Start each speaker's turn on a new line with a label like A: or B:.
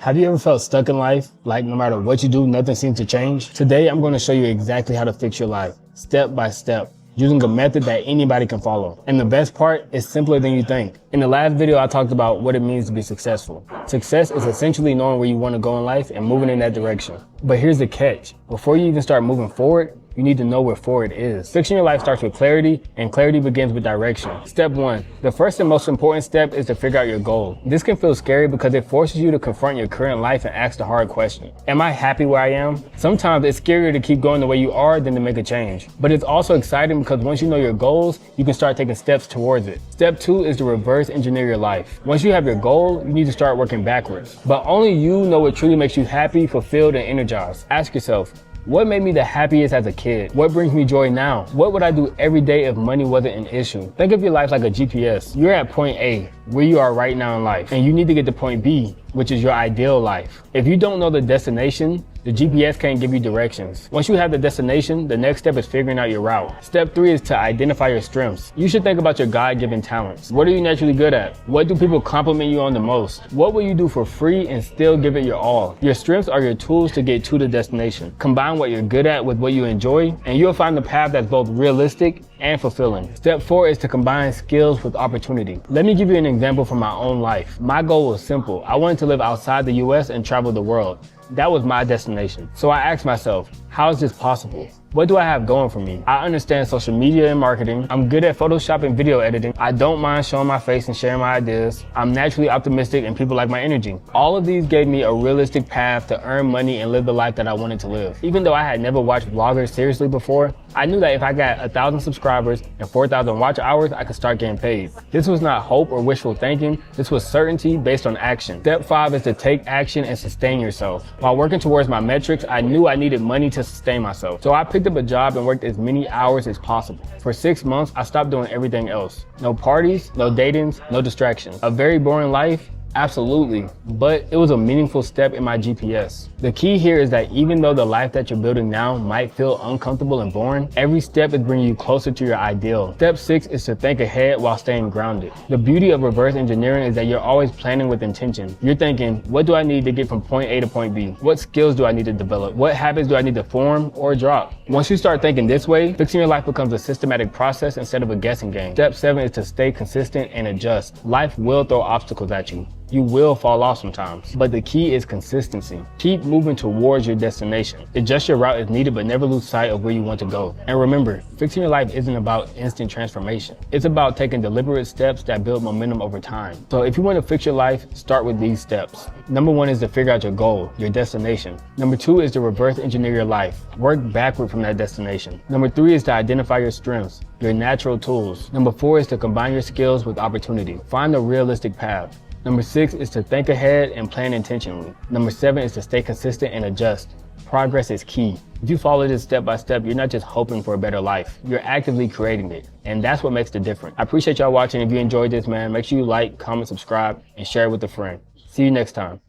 A: Have you ever felt stuck in life? Like no matter what you do, nothing seems to change? Today, I'm going to show you exactly how to fix your life, step by step, using a method that anybody can follow. And the best part, is simpler than you think. In the last video, I talked about what it means to be successful. Success is essentially knowing where you want to go in life and moving in that direction. But here's the catch. Before you even start moving forward, you need to know where forward is. Fixing your life starts with clarity, and clarity begins with direction. Step 1. The first and most important step is to figure out your goal. This can feel scary because it forces you to confront your current life and ask the hard question. Am I happy where I am? Sometimes it's scarier to keep going the way you are than to make a change. But it's also exciting because once you know your goals, you can start taking steps towards it. Step 2 is to reverse engineer your life. Once you have your goal, you need to start working backwards. But only you know what truly makes you happy, fulfilled, and energized. Ask yourself, what made me the happiest as a kid? What brings me joy now? What would I do every day if money wasn't an issue? Think of your life like a GPS. You're at point A, where you are right now in life, and you need to get to point B, which is your ideal life. If you don't know the destination, the GPS can't give you directions. Once you have the destination, the next step is figuring out your route. Step 3 is to identify your strengths. You should think about your God-given talents. What are you naturally good at? What do people compliment you on the most? What will you do for free and still give it your all? Your strengths are your tools to get to the destination. Combine what you're good at with what you enjoy, and you'll find the path that's both realistic and fulfilling. Step 4 is to combine skills with opportunity. Let me give you an example from my own life. My goal was simple. I wanted to live outside the US and travel the world. That was my destination. So I asked myself, how is this possible? What do I have going for me? I understand social media and marketing. I'm good at Photoshop and video editing. I don't mind showing my face and sharing my ideas. I'm naturally optimistic and people like my energy. All of these gave me a realistic path to earn money and live the life that I wanted to live. Even though I had never watched vloggers seriously before, I knew that if I got 1,000 subscribers and 4,000 watch hours, I could start getting paid. This was not hope or wishful thinking. This was certainty based on action. Step 5 is to take action and sustain yourself. While working towards my metrics, I knew I needed money to sustain myself. So I picked up a job and worked as many hours as possible. For 6 months, I stopped doing everything else. No parties, no datings, no distractions. A very boring life? Absolutely, but it was a meaningful step in my GPS. The key here is that even though the life that you're building now might feel uncomfortable and boring, every step is bringing you closer to your ideal. Step 6 is to think ahead while staying grounded. The beauty of reverse engineering is that you're always planning with intention. You're thinking, what do I need to get from point A to point B? What skills do I need to develop? What habits do I need to form or drop? Once you start thinking this way, fixing your life becomes a systematic process instead of a guessing game. Step 7 is to stay consistent and adjust. Life will throw obstacles at you. You will fall off sometimes, but the key is consistency. Keep moving towards your destination. Adjust your route as needed, but never lose sight of where you want to go. And remember, fixing your life isn't about instant transformation. It's about taking deliberate steps that build momentum over time. So if you want to fix your life, start with these steps. Number 1 is to figure out your goal, your destination. Number 2 is to reverse engineer your life. Work backward from that destination. Number 3 is to identify your strengths, your natural tools. Number 4 is to combine your skills with opportunity. Find a realistic path. Number 6 is to think ahead and plan intentionally. Number 7 is to stay consistent and adjust. Progress is key. If you follow this step by step, you're not just hoping for a better life. You're actively creating it. And that's what makes the difference. I appreciate y'all watching. If you enjoyed this, man, make sure you like, comment, subscribe, and share it with a friend. See you next time.